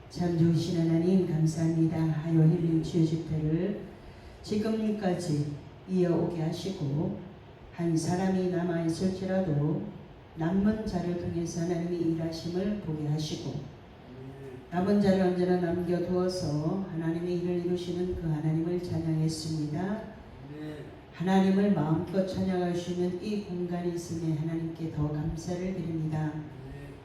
참 좋으신 하나님 감사합니다. 하여 힐링 치유 집회를 지금까지 이어오게 하시고 한 사람이 남아있을지라도 남은 자를 통해서 하나님이 일하심을 보게 하시고 남은 자를 언제나 남겨두어서 하나님의 일을 이루시는 그 하나님을 찬양했습니다. 하나님을 마음껏 찬양할 수 있는 이 공간이 있음에 하나님께 더 감사를 드립니다.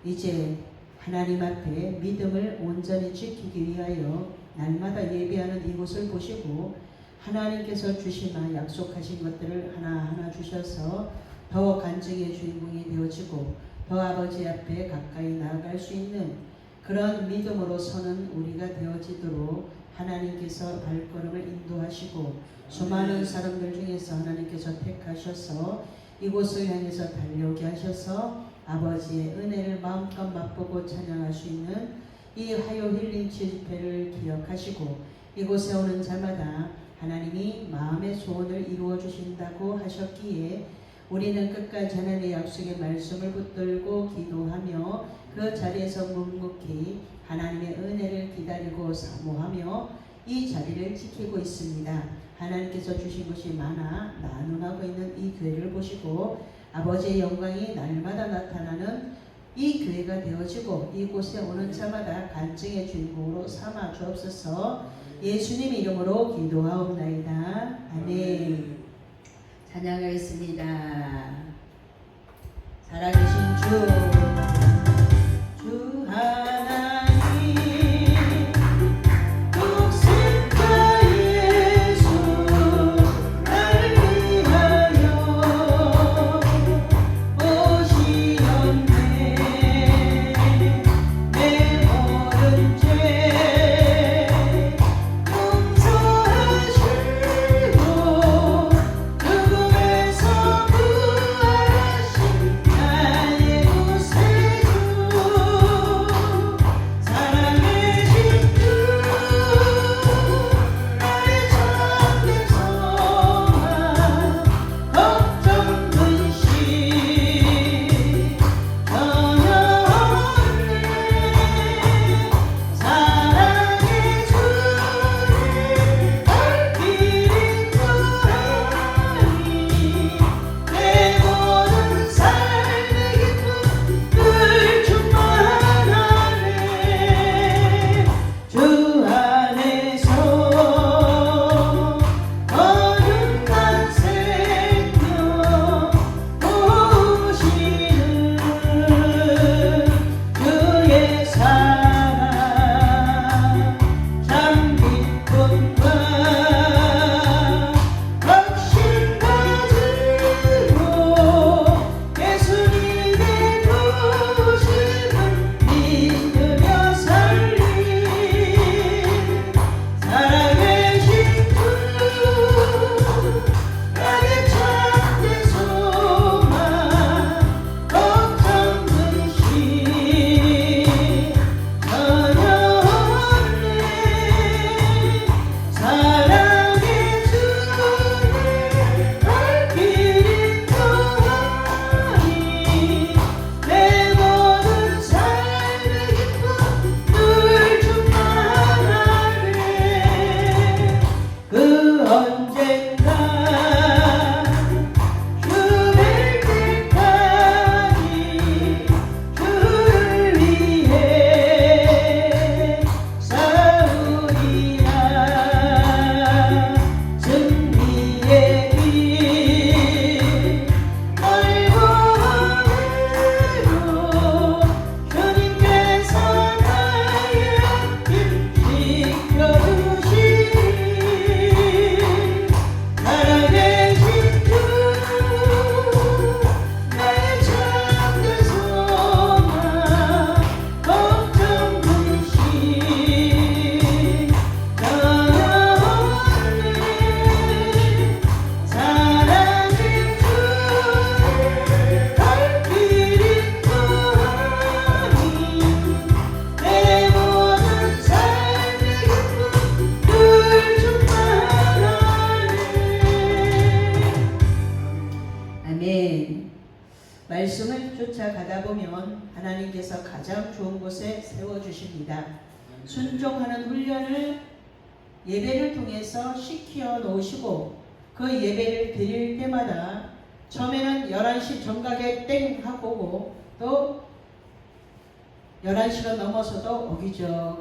이제 하나님 앞에 믿음을 온전히 지키기 위하여 날마다 예배하는 이곳을 보시고 하나님께서 주시나 약속하신 것들을 하나하나 주셔서 더 간증의 주인공이 되어지고 더 아버지 앞에 가까이 나아갈 수 있는 그런 믿음으로 서는 우리가 되어지도록 하나님께서 발걸음을 인도하시고 수많은 사람들 중에서 하나님께서 택하셔서 이곳을 향해서 달려오게 하셔서 아버지의 은혜를 마음껏 맛보고 찬양할 수 있는 이 화요 힐링 집회를 기억하시고 이곳에 오는 자마다 하나님이 마음의 소원을 이루어 주신다고 하셨기에 우리는 끝까지 하나님의 약속의 말씀을 붙들고 기도하며 그 자리에서 묵묵히 하나님의 은혜를 기다리고 사모하며 이 자리를 지키고 있습니다. 하나님께서 주신 것이 많아 나눔하고 있는 이 교회를 보시고 아버지의 영광이 날마다 나타나는 이 교회가 되어지고 이곳에 오는 자마다 간증의 주인공으로 삼아 주옵소서. 예수님 이름으로 기도하옵나이다. 아멘. 찬양하겠습니다. 살아계신 주 하나님 독생자 예수 나를 위하여 오시었네. 내 모든 죄 용서하시고 죽음에서 부활하신 나의 구세주 살아계신 주 나의 참된 소망 걱정 근심 전혀 없네. 사랑의 주를 발길이 돌아니 내 모든 삶의 기쁨을 충만하네. 주 안에서 어긋난 생명 오시는 주의 사랑 참 기쁨과 확신 가지고 예수님의 부심을 믿으며 살리 살아계신 주 나의 참된 소망 걱정 근심 전혀 없네. 사랑의 주를 발길이 통하니 내 모든 삶의 기쁨을 충만하네. 그 언젠가 주될 때까지 주를 위해 싸우리라. 승리의 길 멀고 어려워 주님께서 나의 앞길 지켜주시리. 살아계신 주 나의 참된 소망 걱정 근심 전혀 없네. 사랑의 주를 발길이 통하니 내 모든 삶의 기쁨을 충만하네. 아멘. 말씀을 쫓아가다 보면 하나님께서 가장 좋은 곳에 세워주십니다. 순종하는 훈련을 예배를 통해서 시켜 놓으시고 그 예배를 드릴 때마다 처음에는 11시 정각에 땡 하고 또 11시가 넘어서도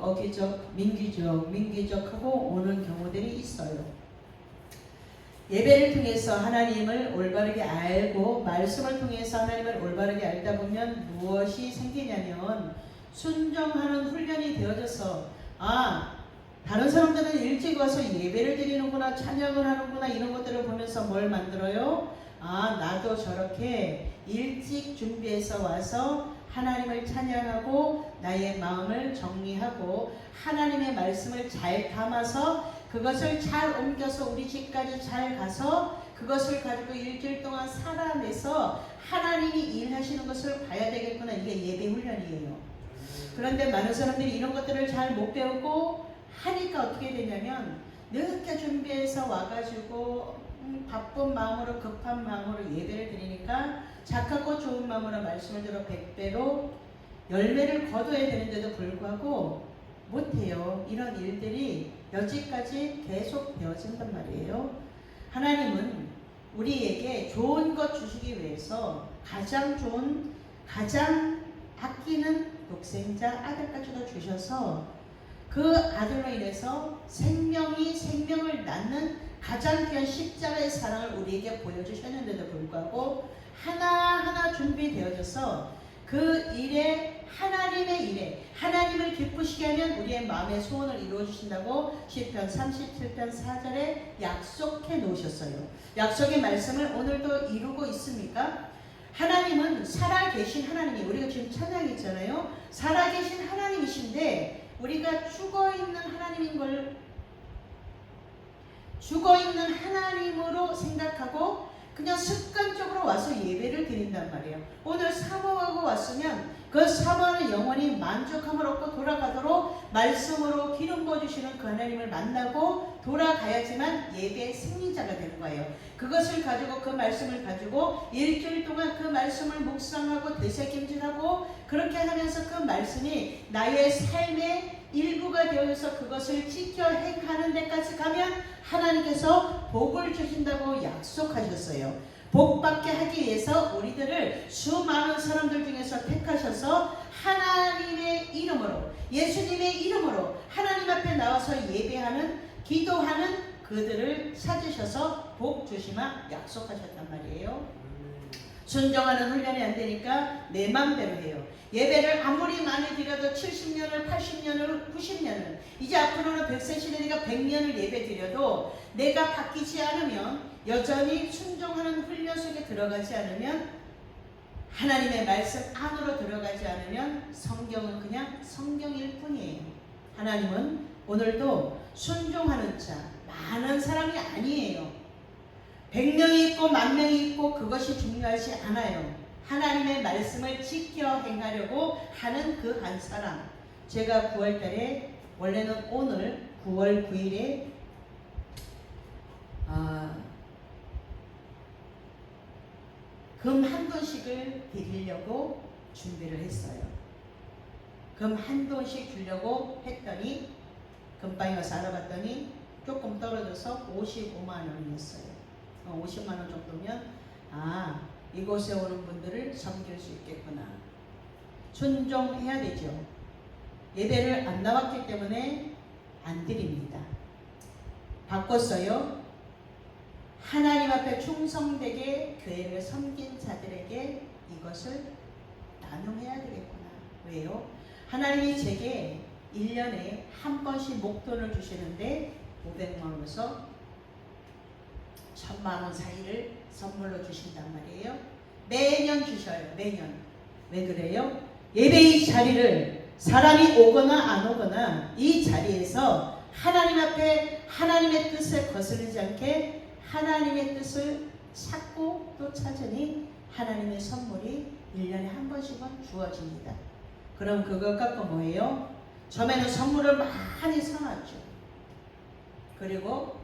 어기적 민기적 하고 오는 경우들이 있어요. 예배를 통해서 하나님을 올바르게 알고 말씀을 통해서 하나님을 올바르게 알다 보면 무엇이 생기냐면 순종하는 훈련이 되어져서 다른 사람들은 일찍 와서 예배를 드리는구나, 찬양을 하는구나, 이런 것들을 보면서 뭘 만들어요? 나도 저렇게 일찍 준비해서 와서 하나님을 찬양하고 나의 마음을 정리하고 하나님의 말씀을 잘 담아서 그것을 잘 옮겨서 우리 집까지 잘 가서 그것을 가지고 일주일 동안 살아내서 하나님이 일하시는 것을 봐야 되겠구나. 이게 예배 훈련이에요. 그런데 많은 사람들이 이런 것들을 잘 못 배우고 하니까 어떻게 되냐면 늦게 준비해서 와가지고 바쁜 마음으로 급한 마음으로 예배를 드리니까 착하고 좋은 마음으로 말씀을 들어 100배로 열매를 거둬야 되는데도 불구하고 못해요. 이런 일들이 여지까지 계속 되어진단 말이에요. 하나님은 우리에게 좋은 것 주시기 위해서 가장 좋은, 가장 아끼는 독생자 아들까지도 주셔서 그 아들로 인해서 생명이 생명을 낳는 가장 귀한 십자가의 사랑을 우리에게 보여주셨는데도 불구하고 하나하나 준비되어져서 그 일에 하나님의 일에 하나님을 기쁘시게 하면 우리의 마음의 소원을 이루어 주신다고 시편 37편 4절에 약속해 놓으셨어요. 약속의 말씀을 오늘도 이루고 있습니까? 하나님은 살아계신 하나님이, 우리가 지금 찬양했잖아요. 살아계신 하나님이신데 우리가 죽어있는 하나님인 걸 죽어있는 하나님으로 생각하고 그냥 습관적으로 와서 예배를 드린단 말이에요. 오늘 사모하고 왔으면 그 사모하는 영혼이 만족함을 얻고 돌아가도록 말씀으로 기름 부어주시는 그 하나님을 만나고 돌아가야지만 예배의 승리자가 되는 거예요. 그것을 가지고 그 말씀을 가지고 일주일 동안 그 말씀을 묵상하고 되새김질하고 그렇게 하면서 그 말씀이 나의 삶의 일부가 되어서 그것을 지켜 행하는 데까지 가면 하나님께서 복을 주신다고 약속하셨어요. 복받게 하기 위해서 우리들을 수많은 사람들 중에서 택하셔서 하나님의 이름으로, 예수님의 이름으로 하나님 앞에 나와서 예배하는, 기도하는 그들을 찾으셔서 복 주시마 약속하셨단 말이에요. 순종하는 훈련이 안 되니까 내 맘대로 해요. 예배를 아무리 많이 드려도 70년을 80년을 90년을 이제 앞으로는 100세 시대니까 100년을 예배 드려도 내가 바뀌지 않으면 여전히 순종하는 훈련 속에 들어가지 않으면 하나님의 말씀 안으로 들어가지 않으면 성경은 그냥 성경일 뿐이에요. 하나님은 오늘도 순종하는 자 많은 사람이 아니에요. 100명이 있고 10,000명이 있고 그것이 중요하지 않아요. 하나님의 말씀을 지켜 행하려고 하는 그 한 사람. 제가 9월달에 원래는 오늘 9월 9일에 금 한 돈씩을 드리려고 준비를 했어요. 금 한 돈씩 주려고 했더니 금방에 가서 알아봤더니 조금 떨어져서 55만 원이었어요. 50만 원 정도면 이곳에 오는 분들을 섬길 수 있겠구나. 순종해야 되죠. 예배를 안 나왔기 때문에 안 드립니다. 바꿨어요. 하나님 앞에 충성되게 교회를 섬긴 자들에게 이것을 나눔해야 되겠구나. 왜요? 하나님이 제게 1년에 한 번씩 목돈을 주시는데 500만 원에서 1,000만 원 사이를 선물로 주신단 말이에요. 매년 주셔요. 매년. 왜 그래요? 예배의 자리를 사람이 오거나 안 오거나 이 자리에서 하나님 앞에 하나님의 뜻에 거스르지 않게 하나님의 뜻을 찾고 또 찾으니 하나님의 선물이 1년에 한 번씩은 주어집니다. 그럼 그것 갖고 뭐예요? 처음에는 선물을 많이 사놨죠. 그리고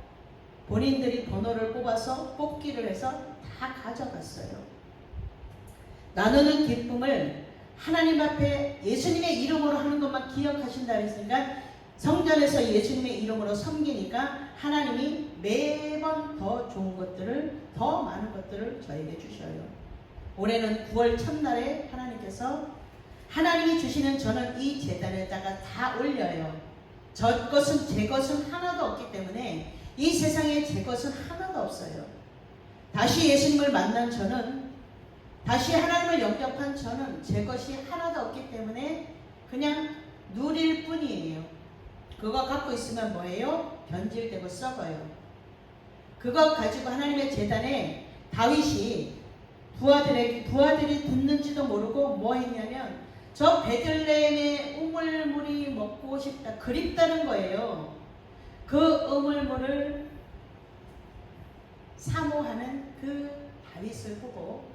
본인들이 번호를 뽑아서 뽑기를 해서 다 가져갔어요. 나누는 기쁨을 하나님 앞에 예수님의 이름으로 하는 것만 기억하신다 했으니까 성전에서 예수님의 이름으로 섬기니까 하나님이 매번 더 좋은 것들을, 더 많은 것들을 저에게 주셔요. 올해는 9월 첫날에 하나님께서 하나님이 주시는 저는 이 제단에다가 다 올려요. 저 것은 제 것은 하나도 없기 때문에 이 세상에 제 것은 하나도 없어요. 다시 예수님을 만난 저는, 다시 하나님을 영접한 저는 제 것이 하나도 없기 때문에 그냥 누릴 뿐이에요. 그거 갖고 있으면 뭐예요? 변질되고 썩어요. 그거 가지고 하나님의 제단에 다윗이 부하들이 듣는지도 모르고 뭐 했냐면 저 베들레헴의 우물물이 먹고 싶다, 그립다는 거예요. 그 우물물을 사모하는 그 다윗을 보고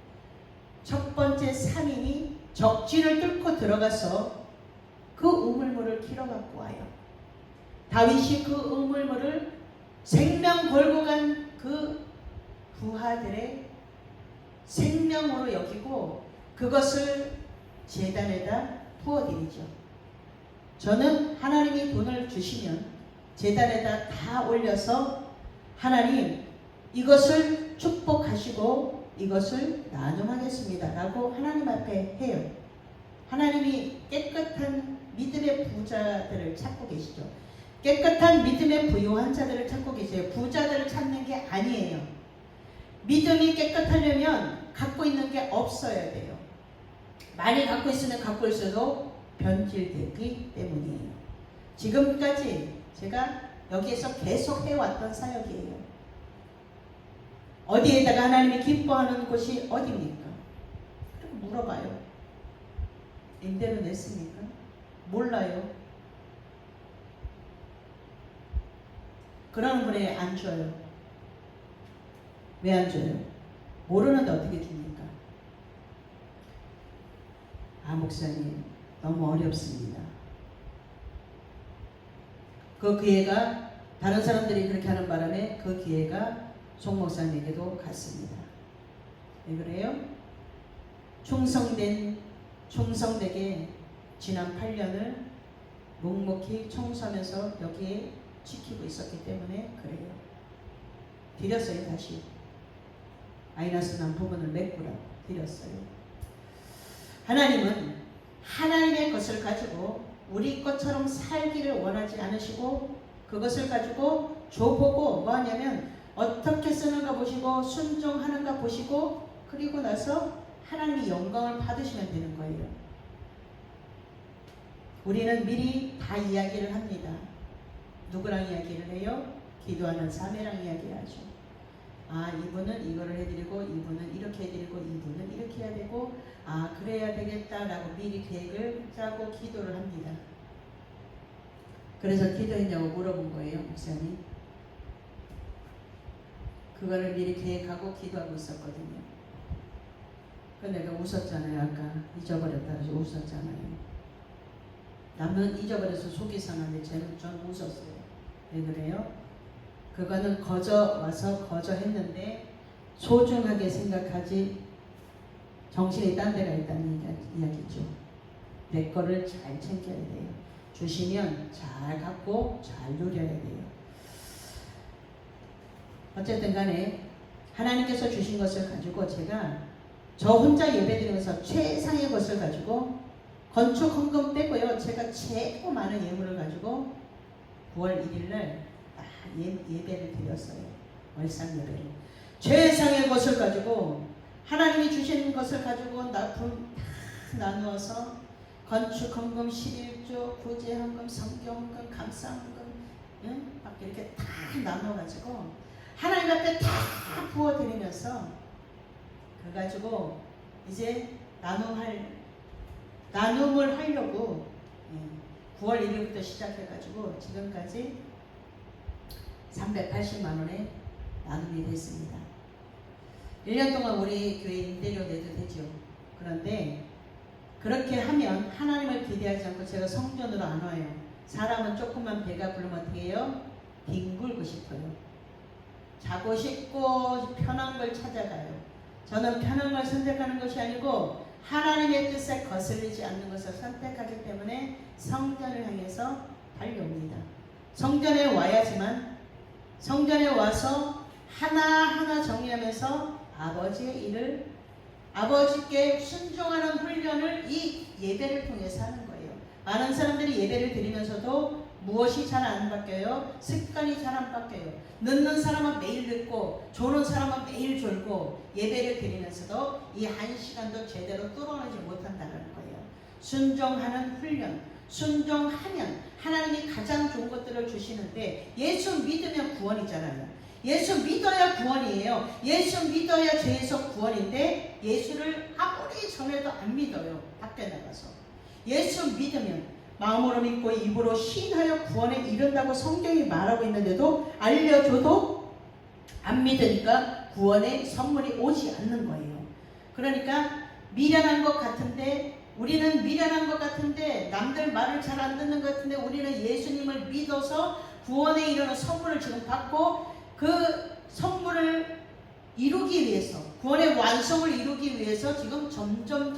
첫 번째 상인이 적진을 뚫고 들어가서 그 우물물을 길어 갖고 와요. 다윗이 그 우물물을 생명 걸고 간 그 부하들의 생명으로 여기고 그것을 제단에다 부어드리죠. 저는 하나님이 돈을 주시면 제단에다 다 올려서 하나님 이것을 축복하시고 이것을 나눔하겠습니다 라고 하나님 앞에 해요. 하나님이 깨끗한 믿음의 부자들을 찾고 계시죠. 깨끗한 믿음의 부유한 자들을 찾고 계세요. 부자들을 찾는 게 아니에요. 믿음이 깨끗하려면 갖고 있는 게 없어야 돼요. 많이 갖고 있으면 갖고 있어도 변질되기 때문이에요. 지금까지 제가 여기에서 계속 해왔던 사역이에요. 어디에다가 하나님이 기뻐하는 곳이 어디입니까? 물어봐요. 임대료 냈습니까? 몰라요. 그런 분에 안 줘요. 왜 안 줘요? 모르는데 어떻게 줍니까? 아, 목사님 너무 어렵습니다. 그 기회가 다른 사람들이 그렇게 하는 바람에 그 기회가 송 목사님에게도 갔습니다. 왜 그래요? 충성되게 지난 8년을 묵묵히 청소하면서 여기에 지키고 있었기 때문에 그래요. 드렸어요. 다시 마이너스 난 부분을 메꾸라고 드렸어요. 하나님은 하나님의 것을 가지고 우리 것처럼 살기를 원하지 않으시고 그것을 가지고 줘보고 뭐 하냐면 어떻게 쓰는가 보시고 순종하는가 보시고 그리고 나서 하나님이 영광을 받으시면 되는 거예요. 우리는 미리 다 이야기를 합니다. 누구랑 이야기를 해요? 기도하는 사매랑 이야기를 하죠. 아, 이분은 이거를 해드리고 이분은 이렇게 해드리고 이분은 이렇게 해야 되고 아, 그래야 되겠다라고 미리 계획을 짜고 기도를 합니다. 그래서 기도했냐고 물어본 거예요, 목사님. 그거를 미리 계획하고 기도하고 있었거든요. 근데 내가 웃었잖아요. 아까 잊어버렸다 그래서 웃었잖아요. 남은 잊어버려서 속이 상한데 쟤는 좀 웃었어요. 왜 그래요? 그거는 거저 와서 거저 했는데 소중하게 생각하지 정신이 딴 데가 있다는 이야기죠. 내 거를 잘 챙겨야 돼요. 주시면 잘 갖고 잘 누려야 돼요. 어쨌든 간에 하나님께서 주신 것을 가지고 제가 저 혼자 예배드리면서 최상의 것을 가지고 건축 헌금 빼고요. 제가 최고 많은 예물을 가지고 9월 1일날 예배를 드렸어요. 월상 예배를. 최상의 것을 가지고 하나님이 주신 것을 가지고 다 나누어서 건축 헌금, 11조, 구제 헌금, 성경 헌금, 감사 헌금, 응? 막 이렇게 다 나눠가지고 하나님 앞에 다 부어드리면서 그 가지고 이제 나눔을 하려고 9월 1일부터 시작해가지고 지금까지 380만 원에 나눔이 됐습니다. 1년 동안 우리 교회 임대료 내도 되죠. 그런데 그렇게 하면 하나님을 기대하지 않고 제가 성전으로 안 와요. 사람은 조금만 배가 부르면 어떻게 해요? 뒹굴고 싶어요. 자고 싶고 편한 걸 찾아가요. 저는 편한 걸 선택하는 것이 아니고 하나님의 뜻에 거슬리지 않는 것을 선택하기 때문에 성전을 향해서 달려옵니다. 성전에 와야지만 성전에 와서 하나하나 정리하면서 아버지의 일을 아버지께 순종하는 훈련을 이 예배를 통해서 하는 거예요. 많은 사람들이 예배를 드리면서도 무엇이 잘 안 바뀌어요? 습관이 잘 안 바뀌어요. 늦는 사람은 매일 늦고 조는 사람은 매일 졸고 예배를 드리면서도 이 한 시간도 제대로 뚫어내지 못한다는 거예요. 순종하는 훈련, 순종하면 하나님이 가장 좋은 것들을 주시는데 예수 믿으면 구원이잖아요. 예수 믿어야 구원이에요. 예수 믿어야 죄에서 구원인데 예수를 아무리 전해도 안 믿어요. 밖에 나가서. 예수 믿으면 마음으로 믿고 입으로 시인하여 구원에 이른다고 성경이 말하고 있는데도 알려줘도 안 믿으니까 구원의 선물이 오지 않는 거예요. 그러니까 미련한 것 같은데 우리는 미련한 것 같은데 남들 말을 잘 안 듣는 것 같은데 우리는 예수님을 믿어서 구원에 이르는 선물을 지금 받고 그 선물을 이루기 위해서 구원의 완성을 이루기 위해서 지금 점점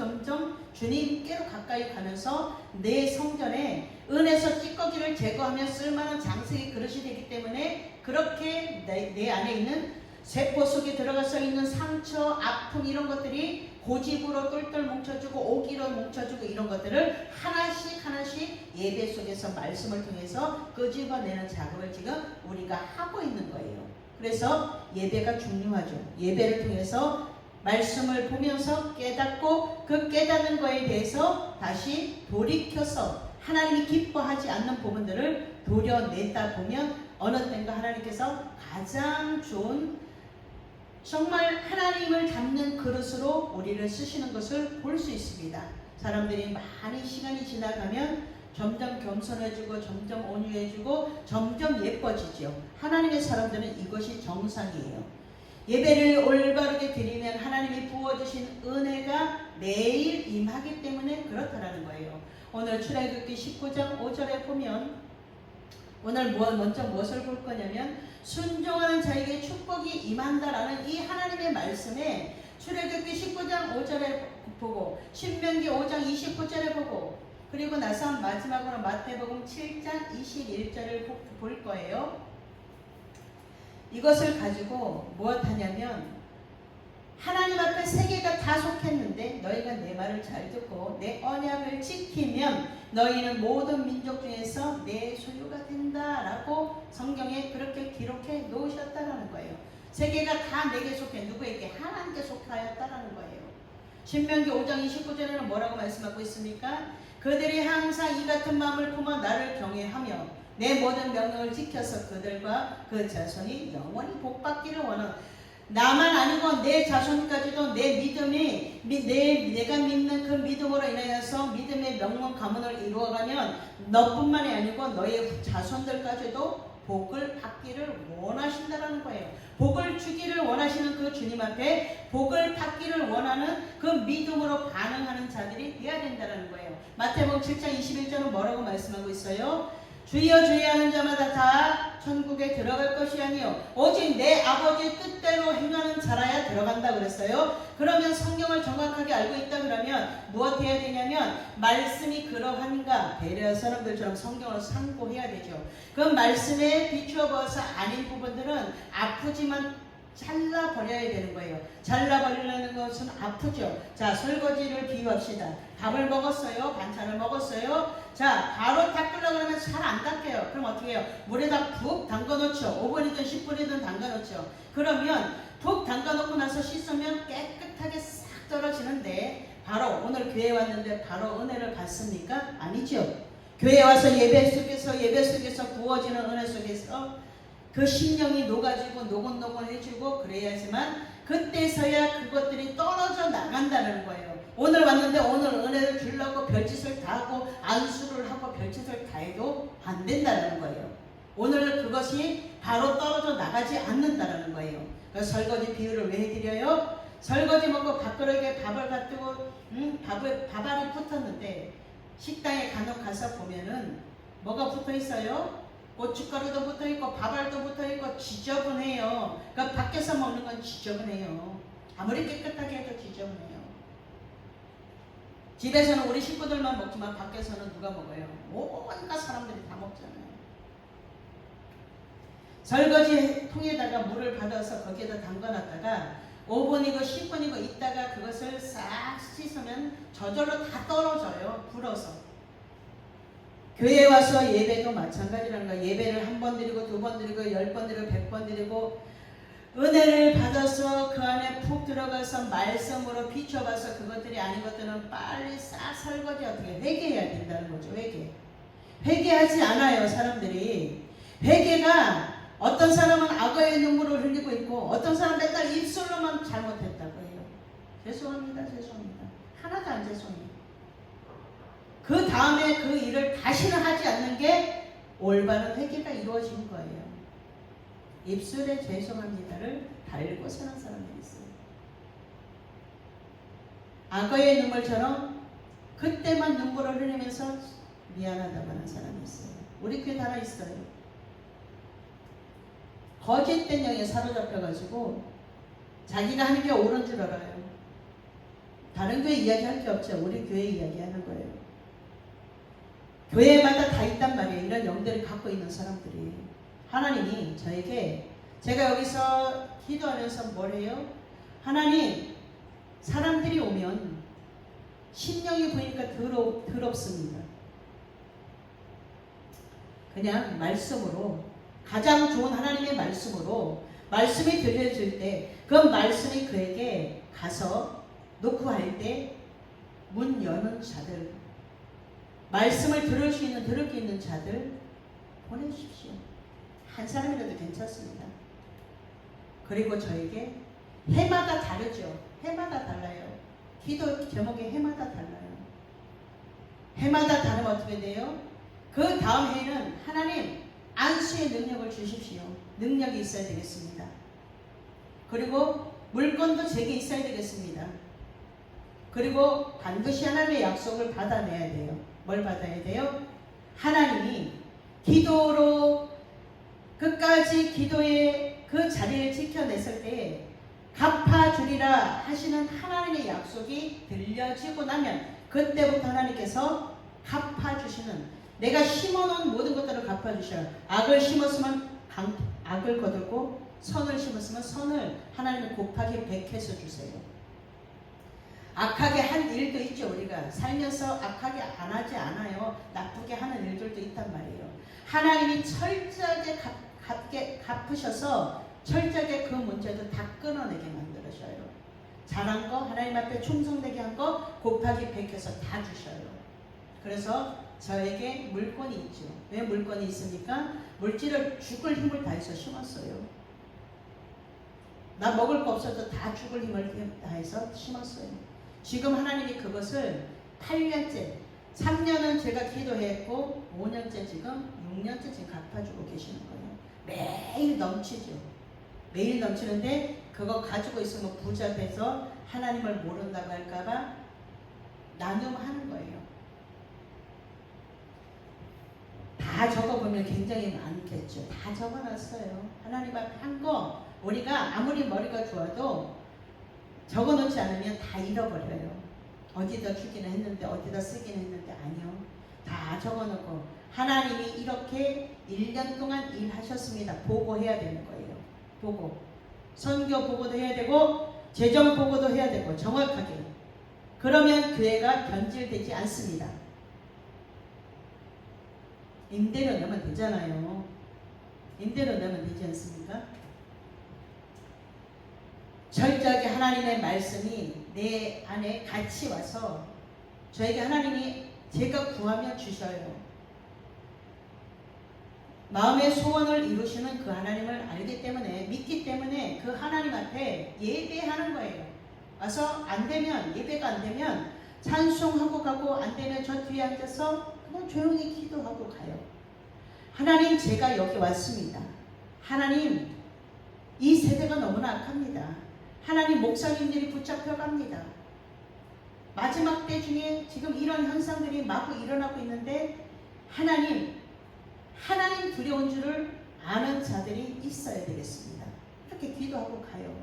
주님께로 가까이 가면서 내 성전에 은에서 찌꺼기를 제거하며 쓸만한 장식의 그릇이 되기 때문에 그렇게 내 안에 있는 세포 속에 들어가서 있는 상처, 아픔 이런 것들이 고집으로 똘똘 뭉쳐주고 오기로 뭉쳐주고 이런 것들을 하나씩 예배 속에서 말씀을 통해서 끄집어내는 작업을 지금 우리가 하고 있는 거예요. 그래서 예배가 중요하죠. 예배를 통해서 말씀을 보면서 깨닫고 그 깨닫는 거에 대해서 다시 돌이켜서 하나님이 기뻐하지 않는 부분들을 도려내다 보면 어느 때인가 하나님께서 가장 좋은 정말 하나님을 닮는 그릇으로 우리를 쓰시는 것을 볼 수 있습니다. 사람들이 많이 시간이 지나가면 점점 겸손해지고 점점 온유해지고 점점 예뻐지죠. 하나님의 사람들은 이것이 정상이에요. 예배를 올바르게 드리면 하나님이 부어주신 은혜가 매일 임하기 때문에 그렇다라는 거예요. 오늘 출애굽기 19장 5절에 보면 오늘 먼저 무엇을 볼 거냐면 순종하는 자에게 축복이 임한다라는 이 하나님의 말씀에 출애굽기 19장 5절에 보고 신명기 5장 29절에 보고 그리고 나서 마지막으로 마태복음 7장 21절을 볼 거예요. 이것을 가지고 무엇하냐면 하나님 앞에 세계가 다 속했는데 너희가 내 말을 잘 듣고 내 언약을 지키면 너희는 모든 민족 중에서 내 소유가 된다라고 성경에 그렇게 기록해 놓으셨다라는 거예요. 세계가 다 내게 속해 누구에게? 하나님께 속하였다라는 거예요. 신명기 5장 29절에는 뭐라고 말씀하고 있습니까? 그들이 항상 이 같은 마음을 품어 나를 경외하며 내 모든 명령을 지켜서 그들과 그 자손이 영원히 복받기를 원하는 나만 아니고 내 자손까지도 내 믿음이 내가 믿는 그 믿음으로 인하여서 믿음의 명문 가문을 이루어가면 너뿐만이 아니고 너의 자손들까지도 복을 받기를 원하신다라는 거예요. 복을 주기를 원하시는 그 주님 앞에 복을 받기를 원하는 그 믿음으로 반응하는 자들이 되어야 된다는 거예요. 마태복음 7장 21절은 뭐라고 말씀하고 있어요? 주여 주여 하는 자마다 다 천국에 들어갈 것이 아니요 오직 내 아버지의 뜻대로 행하는 자라야 들어간다 그랬어요. 그러면 성경을 정확하게 알고 있다 그러면 무엇 해야 되냐면 말씀이 그러한가 배려 사람들처럼 성경을 상고해야 되죠. 그 말씀에 비추어 보아서 아닌 부분들은 아프지만 잘라버려야 되는 거예요. 잘라버리려는 것은 아프죠. 자, 설거지를 비유합시다. 밥을 먹었어요. 반찬을 먹었어요. 자, 바로 닦으려고 하면 잘 안 닦여요. 그럼 어떻게 해요? 물에다 푹 담가놓죠. 5분이든 10분이든 담가놓죠. 그러면 푹 담가놓고 나서 씻으면 깨끗하게 싹 떨어지는데 바로 오늘 교회 왔는데 바로 은혜를 받습니까? 아니죠. 교회 와서 예배 속에서 부어지는 은혜 속에서 그 심령이 녹아지고 노곤노곤해지고 그래야지만 그때서야 그것들이 떨어져 나간다는 거예요. 오늘 왔는데 오늘 은혜를 주려고 별짓을 다 하고 안수를 하고 별짓을 다 해도 안 된다는 거예요. 오늘 그것이 바로 떨어져 나가지 않는다는 거예요. 그래서 설거지 비유를 왜 해드려요? 설거지 먹고 밥그릇에 밥을 갖두고 밥알이 붙었는데 식당에 간혹 가서 보면은 뭐가 붙어 있어요? 고춧가루도 붙어있고 밥알도 붙어있고 지저분해요. 그러니까 밖에서 먹는 건 지저분해요. 아무리 깨끗하게 해도 지저분해요. 집에서는 우리 식구들만 먹지만 밖에서는 누가 먹어요? 온갖 사람들이 다 먹잖아요. 설거지 통에다가 물을 받아서 거기에다 담가놨다가 5분이고 10분이고 있다가 그것을 싹 씻으면 저절로 다 떨어져요. 불어서. 교회 와서 예배도 마찬가지라는 거예요. 예배를 한 번 드리고 2번 드리고 10번 드리고 100번 드리고 은혜를 받아서 그 안에 푹 들어가서 말씀으로 비춰봐서 그것들이 아닌 것들은 빨리 싹 설거지 어떻게 회개해야 된다는 거죠. 회개하지 않아요. 사람들이. 회개가 어떤 사람은 악어의 눈물을 흘리고 있고 어떤 사람은 맨날 입술로만 잘못했다고 해요. 죄송합니다. 하나도 안 죄송해요. 그 다음에 그 일을 다시는 하지 않는 게 올바른 회개가 이루어지는 거예요. 입술에 죄송합니다를 달고 사는 사람들이 있어요. 악어의 눈물처럼 그때만 눈물을 흘리면서 미안하다고 하는 사람이 있어요. 우리 교회 하나 있어요. 거짓된 영에 사로잡혀가지고 자기가 하는 게 옳은 줄 알아요. 다른 교회 이야기할 게 없죠. 우리 교회 이야기하는 거예요. 교회마다 다 있단 말이에요. 이런 영들을 갖고 있는 사람들이. 하나님이 저에게 제가 여기서 기도하면서 뭘 해요? 하나님, 사람들이 오면 심령이 보이니까 더럽습니다. 그냥 말씀으로, 가장 좋은 하나님의 말씀으로 말씀이 들려질 때 그 말씀이 그에게 가서 놓고 할 때 문 여는 자들, 말씀을 들을 수 있는 자들 보내주십시오. 한 사람이라도 괜찮습니다. 그리고 저에게 해마다 다르죠. 해마다 달라요. 기도 제목이 해마다 달라요. 해마다 다르면 어떻게 돼요? 그 다음 해에는 하나님 안수의 능력을 주십시오. 능력이 있어야 되겠습니다. 그리고 물건도 제게 있어야 되겠습니다. 그리고 반드시 하나님의 약속을 받아내야 돼요. 뭘 받아야 돼요? 하나님이 기도로 끝까지 기도의 그 자리를 지켜냈을 때 갚아주리라 하시는 하나님의 약속이 들려지고 나면 그때부터 하나님께서 갚아주시는, 내가 심어놓은 모든 것들을 갚아주셔요. 악을 심었으면 악을 거두고 선을 심었으면 선을 하나님이 곱하기 100해서 주세요. 악하게 한 일도 있죠. 우리가 살면서 악하게 안 하지 않아요. 나쁘게 하는 일들도 있단 말이에요. 하나님이 철저하게 갚으셔서 철저하게 그 문제도 다 끊어내게 만들으셔요. 잘한 거, 하나님 앞에 충성되게 한 거 곱하기 100해서 다 주셔요. 그래서 저에게 물건이 있죠. 왜 물건이 있습니까? 물질을 죽을 힘을 다해서 심었어요. 나 먹을 거 없어도 다 죽을 힘을 다해서 심었어요. 지금 하나님이 그것을 8년째, 3년은 제가 기도했고 5년째 지금 6년째 지금 갚아주고 계시는 거예요. 매일 넘치죠. 매일 넘치는데 그거 가지고 있으면 부자 돼서 하나님을 모른다고 할까봐 나눔하는 거예요. 다 적어보면 굉장히 많겠죠. 다 적어놨어요. 하나님 앞에 한 거 우리가 아무리 머리가 좋아도 적어놓지 않으면 다 잃어버려요. 어디다 주기는 했는데 어디다 쓰기는 했는데 아니요. 다 적어놓고 하나님이 이렇게 1년 동안 일하셨습니다. 보고해야 되는 거예요. 보고. 선교 보고도 해야 되고 재정 보고도 해야 되고 정확하게. 그러면 교회가 변질되지 않습니다. 임대료 내면 되잖아요. 임대료 내면 되지 않습니까? 철저하게 하나님의 말씀이 내 안에 같이 와서 저에게 하나님이 제가 구하면 주셔요. 마음의 소원을 이루시는 그 하나님을 알기 때문에, 믿기 때문에 그 하나님 앞에 예배하는 거예요. 와서 안 되면, 예배가 안 되면 찬송하고 가고, 안 되면 저 뒤에 앉아서 그냥 조용히 기도하고 가요. 하나님, 제가 여기 왔습니다. 하나님, 이 세대가 너무나 악합니다. 하나님, 목사님들이 붙잡혀갑니다. 마지막 때 중에 지금 이런 현상들이 마구 일어나고 있는데 하나님 두려운 줄을 아는 자들이 있어야 되겠습니다. 이렇게 기도하고 가요.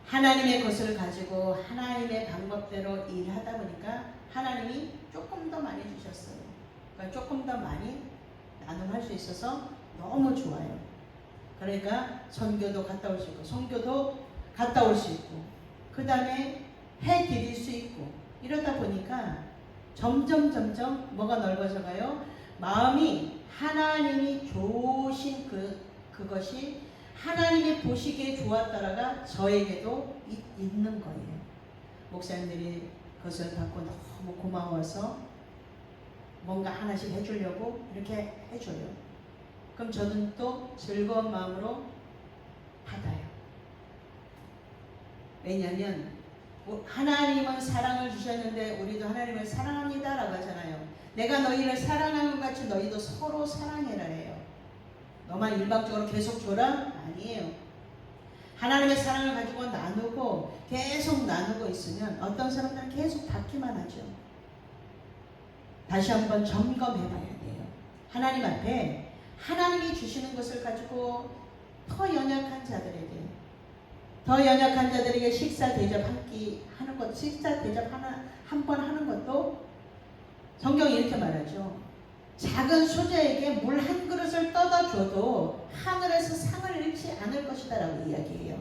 하나님의 것을 가지고 하나님의 방법대로 일하다 보니까 하나님이 조금 더 많이 주셨어요. 그러니까 조금 더 많이 나눔할 수 있어서 너무 좋아요. 그러니까 선교도 갔다 올 수 있고 선교도 갔다 올 수 있고 그 다음에 해드릴 수 있고 이러다 보니까 점점 뭐가 넓어져 가요? 마음이 하나님이 좋으신 그것이 하나님이 보시기에 좋았더라가 저에게도 있는 거예요. 목사님들이 그것을 받고 너무 고마워서 뭔가 하나씩 해주려고 이렇게 해줘요. 그럼 저는 또 즐거운 마음으로 받아요. 왜냐하면 하나님은 사랑을 주셨는데 우리도 하나님을 사랑합니다 라고 하잖아요. 내가 너희를 사랑하는 것 같이 너희도 서로 사랑해라 해요. 너만 일방적으로 계속 줘라? 아니에요. 하나님의 사랑을 가지고 나누고 계속 나누고 있으면 어떤 사람들은 계속 받기만 하죠. 다시 한번 점검해 봐야 돼요. 하나님 앞에 하나님이 주시는 것을 가지고 더 연약한 자들에게 식사 대접 한 끼 하는 것, 식사 대접 한 번 하는 것도 성경이 이렇게 말하죠. 작은 소자에게 물 한 그릇을 떠다 줘도 하늘에서 상을 잃지 않을 것이다 라고 이야기해요.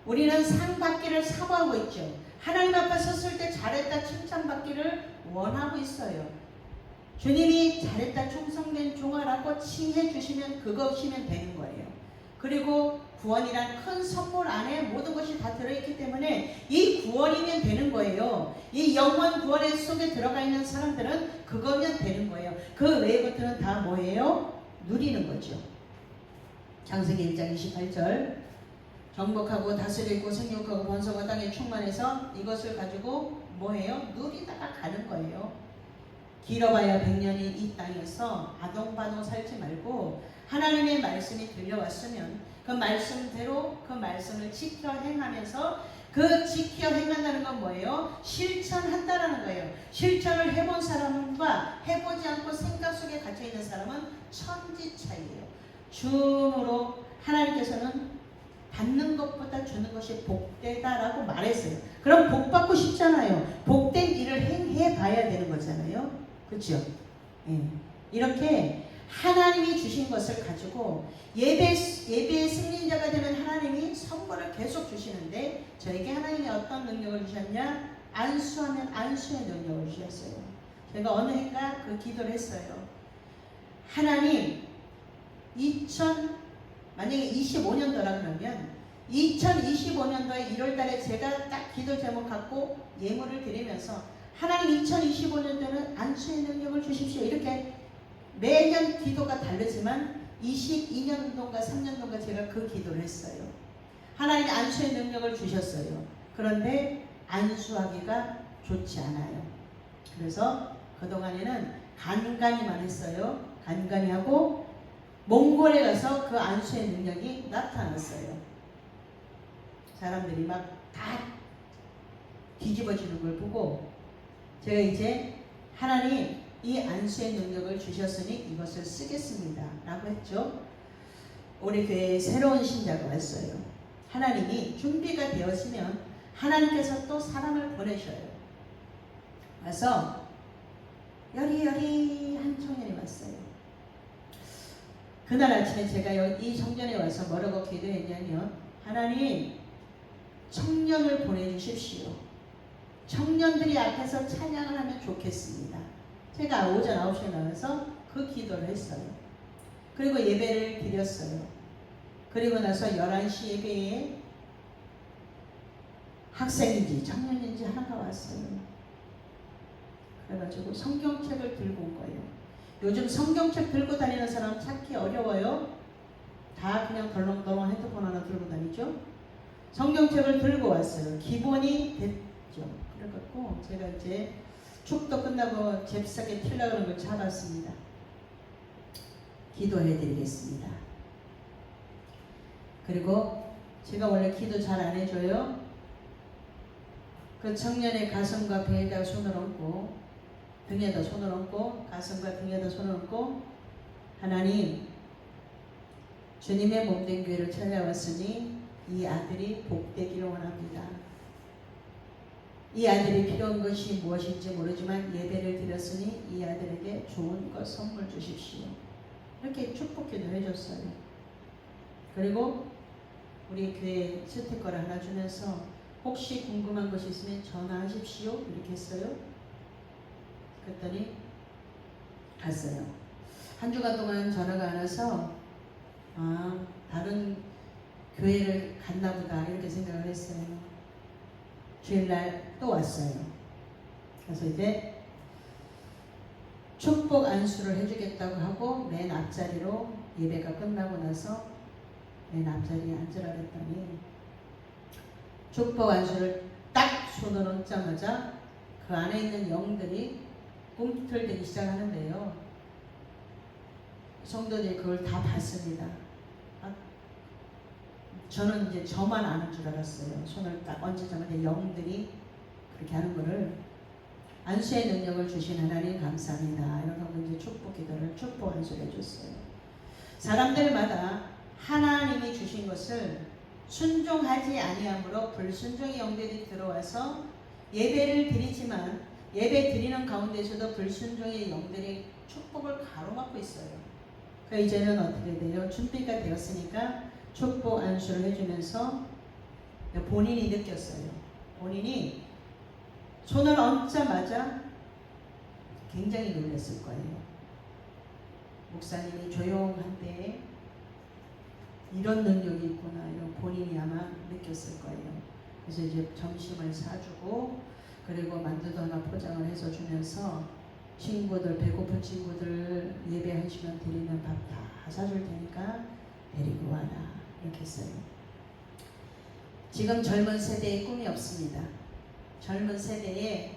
우리는 상 받기를 사모하고 있죠. 하나님 앞에 섰을 때 잘했다 칭찬받기를 원하고 있어요. 주님이 잘했다 충성된 종아라고 칭해 주시면 그것이면 되는 거예요. 그리고 구원이란 큰 선물 안에 모든 것이 다 들어있기 때문에 이 구원이면 되는 거예요. 이 영원 구원의 속에 들어가 있는 사람들은 그거면 되는 거예요. 그 외의 것들은 다 뭐예요? 누리는 거죠. 창세기 1장 28절 정복하고 다스리고 생육하고 번성하고 땅에 충만해서 이것을 가지고 뭐예요? 누리다가 가는 거예요. 길어봐야 100년이 이 땅에서 아동바동 살지 말고 하나님의 말씀이 들려왔으면 그 말씀대로 그 말씀을 지켜 행하면서 그 지켜 행한다는 건 뭐예요? 실천한다라는 거예요. 실천을 해본 사람과 해보지 않고 생각 속에 갇혀있는 사람은 천지 차이예요. 줌으로 하나님께서는 받는 것보다 주는 것이 복되다라고 말했어요. 그럼 복 받고 싶잖아요. 복된 일을 해봐야 되는 거잖아요. 그렇죠? 예. 이렇게 하나님이 주신 것을 가지고 예배의 승리자가 되는 하나님이 선물을 계속 주시는데 저에게 하나님이 어떤 능력을 주셨냐? 안수하면 안수의 능력을 주셨어요. 제가 어느 해인가 그 기도를 했어요. 하나님 만약에 25년도라 그러면 2025년도에 1월달에 제가 딱 기도 제목 갖고 예물을 드리면서 하나님 2025년도에는 안수의 능력을 주십시오. 이렇게 매년 기도가 다르지만 22년도인가 3년도인가 제가 그 기도를 했어요. 하나님이 안수의 능력을 주셨어요. 그런데 안수하기가 좋지 않아요. 그래서 그동안에는 간간히만 했어요. 간간히 하고 몽골에 가서 그 안수의 능력이 나타났어요. 사람들이 막 다 뒤집어지는 걸 보고 제가 이제 하나님 이 안수의 능력을 주셨으니 이것을 쓰겠습니다 라고 했죠. 우리 교회에 새로운 신자가 왔어요. 하나님이 준비가 되었으면 하나님께서 또 사람을 보내셔요. 와서 여리여리한 청년이 왔어요. 그날 아침에 제가 이 성전에 와서 뭐라고 기도했냐면 하나님 청년을 보내주십시오. 청년들이 앞에서 찬양을 하면 좋겠습니다. 제가 오전 9시에 나와서 그 기도를 했어요. 그리고 예배를 드렸어요. 그리고 나서 11시 예배에 학생인지 청년인지 하나가 왔어요. 그래가지고 성경책을 들고 온 거예요. 요즘 성경책 들고 다니는 사람 찾기 어려워요. 다 그냥 덜렁덜렁 핸드폰 하나 들고 다니죠. 성경책을 들고 왔어요. 기본이 됐죠. 그래갖고 제가 이제 축도 끝나고 잽싸게 튀려고 하는 걸 잡았습니다. 기도해 드리겠습니다. 그리고 제가 원래 기도 잘 안 해줘요. 그 청년의 가슴과 배에다 손을 얹고 등에다 손을 얹고 가슴과 등에다 손을 얹고 하나님 주님의 몸된 교회를 찾아왔으니 이 아들이 복되기를 원합니다. 이 아들이 필요한 것이 무엇인지 모르지만 예배를 드렸으니 이 아들에게 좋은 것 선물 주십시오. 이렇게 축복기도 해줬어요. 그리고 우리 교회 스티커를 하나 주면서 혹시 궁금한 것이 있으면 전화하십시오. 이렇게 했어요. 그랬더니 갔어요. 한 주간 동안 전화가 안 와서 다른 교회를 갔나 보다 이렇게 생각을 했어요. 주일날 또 왔어요. 그래서 이제 축복 안수를 해주겠다고 하고 맨 앞자리로 예배가 끝나고 나서 맨 앞자리에 앉으라 그랬더니 축복 안수를 딱 손을 얹자마자 그 안에 있는 영들이 꿈틀대기 시작하는데요. 성도들이 그걸 다 봤습니다. 저는 이제 저만 아는 줄 알았어요. 손을 딱 얹자마자 영들이 그렇게 하는 거를. 안수의 능력을 주신 하나님 감사합니다. 이런 하고 이제 축복 기도를 축복 안수를 해줬어요. 사람들마다 하나님이 주신 것을 순종하지 아니함으로 불순종의 영들이 들어와서 예배를 드리지만 예배 드리는 가운데서도 불순종의 영들이 축복을 가로막고 있어요. 그러니까 이제는 어떻게 돼요? 준비가 되었으니까 축복 안수를 해주면서 본인이 느꼈어요. 본인이 손을 얹자마자 굉장히 놀랐을 거예요. 목사님이 조용한데 이런 능력이 있구나, 이런 본인이 아마 느꼈을 거예요. 그래서 이제 점심을 사주고 그리고 만두도 하나 포장을 해서 주면서 친구들, 배고픈 친구들 예배하시면 드리는 밥 다 사줄 테니까 데리고 와라 이렇게 했어요. 지금 젊은 세대에 꿈이 없습니다. 젊은 세대의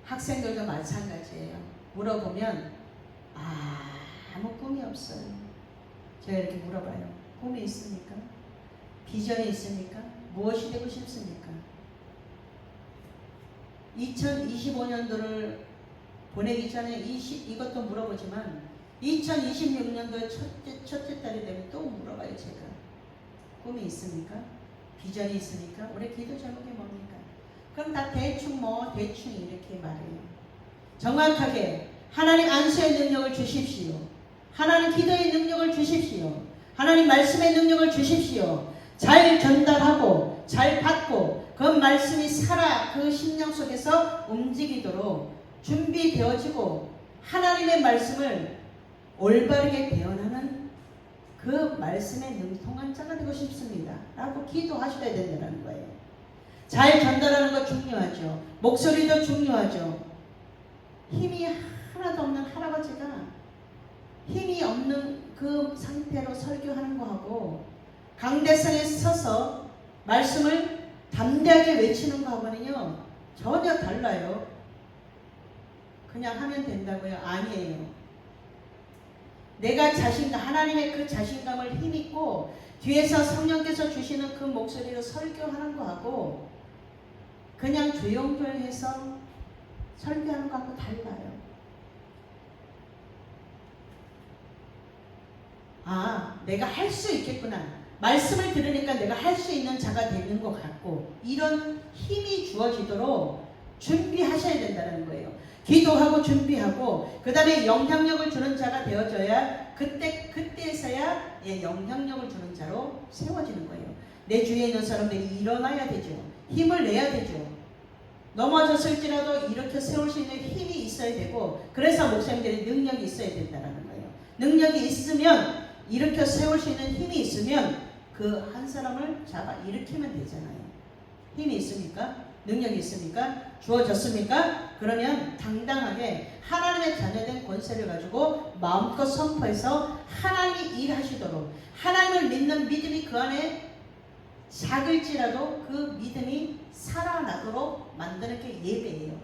학생들도 마찬가지예요. 물어보면 아무 꿈이 없어요. 제가 이렇게 물어봐요. 꿈이 있습니까? 비전이 있습니까? 무엇이 되고 싶습니까? 2025년도를 보내기 전에 이것도 물어보지만 2026년도에 첫째 달이 되면 또 물어봐요. 제가 꿈이 있습니까? 비전이 있습니까? 우리 기도 제목이 뭡니까? 그럼 다 대충 이렇게 말해요. 정확하게 하나님 안수의 능력을 주십시오. 하나님 기도의 능력을 주십시오. 하나님 말씀의 능력을 주십시오. 잘 전달하고 잘 받고 그 말씀이 살아 그 심령 속에서 움직이도록 준비되어지고 하나님의 말씀을 올바르게 대언하는 그 말씀에 능통한 자가 되고 싶습니다. 라고 기도하셔야 된다는 거예요. 잘 전달하는 거 중요하죠. 목소리도 중요하죠. 힘이 하나도 없는 할아버지가 힘이 없는 그 상태로 설교하는 거하고 강대상에 서서 말씀을 담대하게 외치는 거하고는요 전혀 달라요. 그냥 하면 된다고요? 아니에요. 내가 하나님의 그 자신감을 힘있고 뒤에서 성령께서 주시는 그 목소리로 설교하는 거하고 그냥 조용조용해서 설교하는 거하고 달라요. 내가 할 수 있겠구나. 말씀을 들으니까 내가 할 수 있는 자가 되는 것 같고 이런 힘이 주어지도록 준비하셔야 된다는 거예요. 기도하고 준비하고 그 다음에 영향력을 주는 자가 되어져야 그때서야 영향력을 주는 자로 세워지는 거예요. 내 주위에 있는 사람들이 일어나야 되죠. 힘을 내야 되죠. 넘어졌을지라도 이렇게 세울 수 있는 힘이 있어야 되고 그래서 목사님들이 능력이 있어야 된다는 거예요. 능력이 있으면 일으켜 세울 수 있는 힘이 있으면 그 한 사람을 잡아 일으키면 되잖아요. 힘이 있습니까? 능력이 있습니까? 주어졌습니까? 그러면 당당하게 하나님의 자녀된 권세를 가지고 마음껏 선포해서 하나님이 일하시도록 하나님을 믿는 믿음이 그 안에 작을지라도 그 믿음이 살아나도록 만드는 게 예배예요.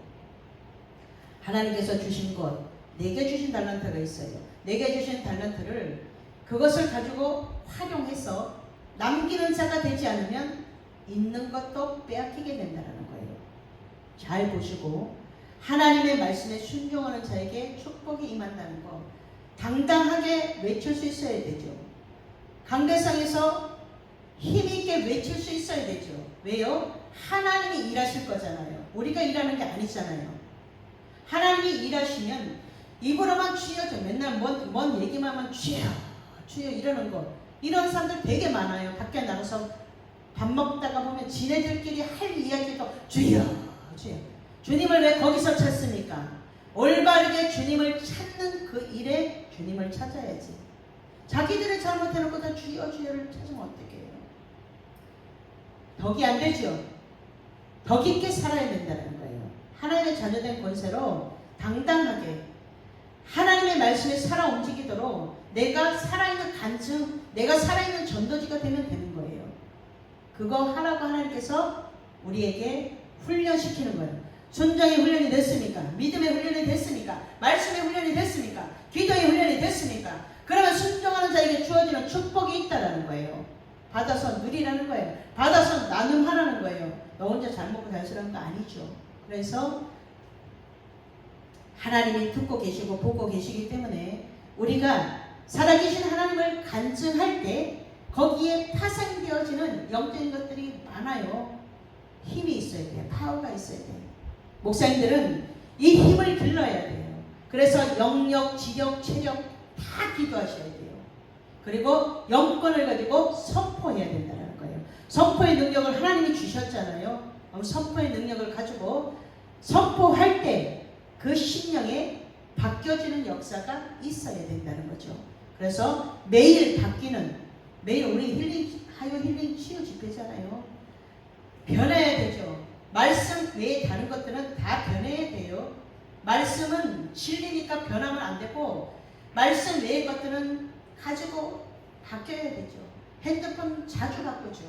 하나님께서 주신 것, 내게 주신 달란트가 있어요. 내게 주신 달란트를 그것을 가지고 활용해서 남기는 자가 되지 않으면 있는 것도 빼앗기게 된다는 거예요. 잘 보시고 하나님의 말씀에 순종하는 자에게 축복이 임한다는 거 당당하게 외칠 수 있어야 되죠. 강대상에서 힘있게 외칠 수 있어야 되죠. 왜요? 하나님이 일하실 거잖아요. 우리가 일하는 게 아니잖아요. 하나님이 일하시면 입으로만 주여져 맨날 뭔 얘기만 하면 주여 주여 이러는 거, 이런 사람들 되게 많아요. 밖에 나가서 밥 먹다가 보면 지네들끼리 할 이야기도 주여 주여. 주님을 왜 거기서 찾습니까? 올바르게 주님을 찾는 그 일에 주님을 찾아야지. 자기들이 잘못해놓고 다 주여 주여를 찾으면 어떡해요? 덕이 안 되죠. 덕 있게 살아야 된다는 거예요. 하나님의 자녀된 권세로 당당하게 하나님의 말씀에 살아 움직이도록 내가 살아있는 간증, 내가 살아있는 전도지가 되면 되는 거예요. 그거 하라고 하나님께서 우리에게 훈련시키는 거예요. 순종의 훈련이 됐습니까? 믿음의 훈련이 됐습니까? 말씀의 훈련이 됐습니까? 기도의 훈련이 됐습니까? 그러면 순종하는 자에게 주어지는 축복이 있다라는 거예요. 받아서 누리라는 거예요. 받아서 나눔하라는 거예요. 너 혼자 잘 먹고 잘 쓰라는 거 아니죠. 그래서 하나님이 듣고 계시고 보고 계시기 때문에 우리가 살아계신 하나님을 간증할 때 거기에 파생되어지는 영적인 것들이 많아요. 힘이 있어야 돼요. 파워가 있어야 돼요. 목사님들은 이 힘을 길러야 돼요. 그래서 영역, 지력, 체력 다 기도하셔야 돼요. 그리고 영권을 가지고 선포해야 된다는 거예요. 선포의 능력을 하나님이 주셨잖아요. 그럼 선포의 능력을 가지고 선포할 때 그 심령에 바뀌어지는 역사가 있어야 된다는 거죠. 그래서 매일 바뀌는, 매일 우리 힐링 치유 집회잖아요. 변해야 되죠. 말씀 외에 다른 것들은 다 변해야 돼요. 말씀은 진리니까 변하면 안 되고, 말씀 외의 것들은 가지고 바뀌어야 되죠. 핸드폰 자주 바꾸죠.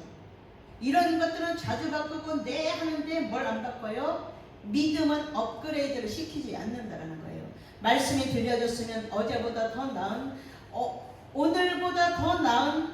이런 것들은 자주 바꾸고 네 하는데 뭘 안 바꿔요? 믿음은 업그레이드를 시키지 않는다는 거예요. 말씀이 들려졌으면 어제보다 더 나은, 오늘보다 더 나은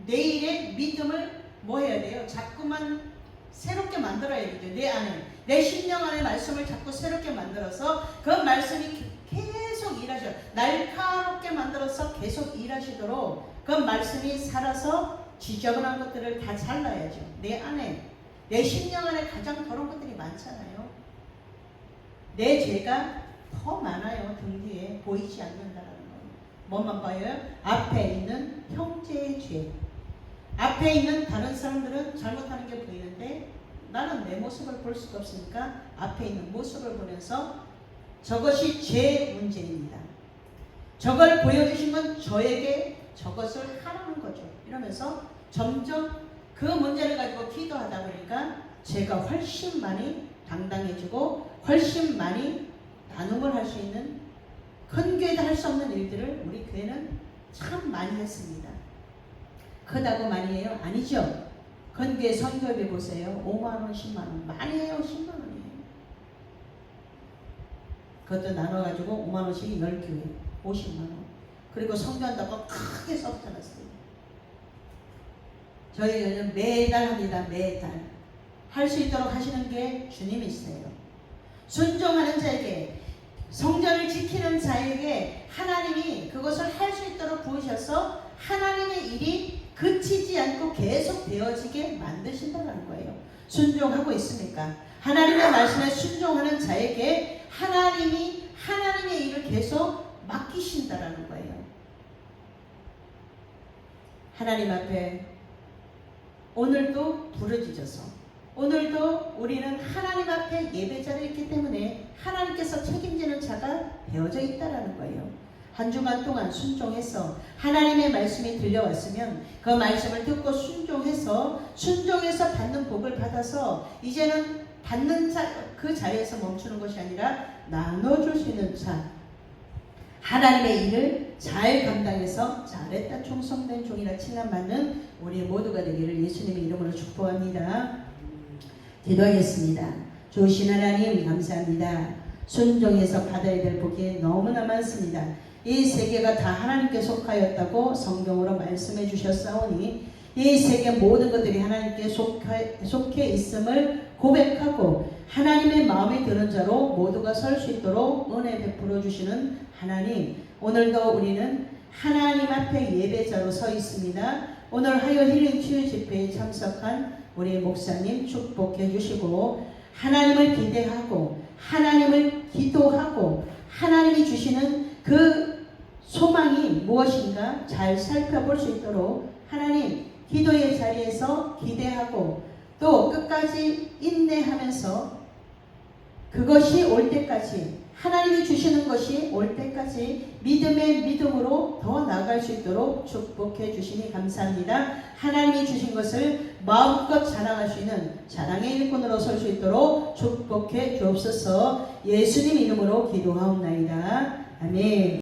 내일의 믿음을 뭐 해야 돼요? 자꾸만 새롭게 만들어야 되죠. 내 안에, 내 심령 안에 말씀을 자꾸 새롭게 만들어서 그 말씀이 계속 일하셔. 날카롭게 만들어서 계속 일하시도록 그 말씀이 살아서 지저분한 것들을 다 잘라야죠. 내 안에, 내 심령 안에 가장 더러운 것들이 많잖아요. 내 죄가 더 많아요. 등 뒤에 보이지 않는다는 거예요. 뭐만 봐요? 앞에 있는 형제의 죄. 앞에 있는 다른 사람들은 잘못하는 게 보이는데 나는 내 모습을 볼 수가 없으니까 앞에 있는 모습을 보면서 저것이 제 문제입니다. 저걸 보여주신 건 저에게 저것을 하라는 거죠. 이러면서 점점 그 문제를 가지고 기도하다 보니까 제가 훨씬 많이 당당해지고 훨씬 많이 나눔을 할 수 있는, 큰 교회도 할 수 없는 일들을 우리 교회는 참 많이 했습니다. 크다고 많이 해요? 아니죠. 큰 교회 선교비 보세요. 5만원, 10만원. 많이 해요. 10만원이에요. 그것도 나눠가지고 5만원씩 10교회 50만원. 그리고 선교한다고 크게 써붙여놨어요. 저희는 매달 합니다. 매달. 할 수 있도록 하시는 게 주님이세요. 순종하는 자에게, 성전을 지키는 자에게 하나님이 그것을 할 수 있도록 부으셔서 하나님의 일이 그치지 않고 계속 되어지게 만드신다는 거예요. 순종하고 있습니까? 하나님의 말씀에 순종하는 자에게 하나님이 하나님의 일을 계속 맡기신다는 거예요. 하나님 앞에 오늘도 부르짖어서, 오늘도 우리는 하나님 앞에 예배자를 있기 때문에 하나님께서 책임지는 자가 되어져 있다는 거예요. 한 주간 동안 순종해서 하나님의 말씀이 들려왔으면 그 말씀을 듣고 순종해서 받는 복을 받아서 이제는 받는 자, 그 자리에서 멈추는 것이 아니라 나눠줄 수 있는 자, 하나님의 일을 잘 감당해서 잘했다 충성된 종이라 칭함받는 우리 모두가 되기를 예수님의 이름으로 축복합니다. 기도하겠습니다. 좋으신 하나님 감사합니다. 순종해서 받아야 될 복이 너무나 많습니다. 이 세계가 다 하나님께 속하였다고 성경으로 말씀해 주셨사오니 이 세계 모든 것들이 하나님께 속해 있음을 고백하고 하나님의 마음에 드는 자로 모두가 설 수 있도록 은혜 베풀어 주시는 하나님, 오늘도 우리는 하나님 앞에 예배자로 서 있습니다. 오늘 하여 힐링 치유 집회에 참석한 우리 목사님 축복해 주시고 하나님을 기대하고 하나님을 기도하고 하나님이 주시는 그 소망이 무엇인가 잘 살펴볼 수 있도록 하나님 기도의 자리에서 기대하고 또 끝까지 인내하면서 그것이 올 때까지 하나님이 주시는 것이 올 때까지 믿음의 믿음으로 더 나아갈 수 있도록 축복해 주시니 감사합니다. 하나님이 주신 것을 마음껏 자랑할 수 있는 자랑의 일꾼으로 설 수 있도록 축복해 주옵소서. 예수님 이름으로 기도하옵나이다. 아멘.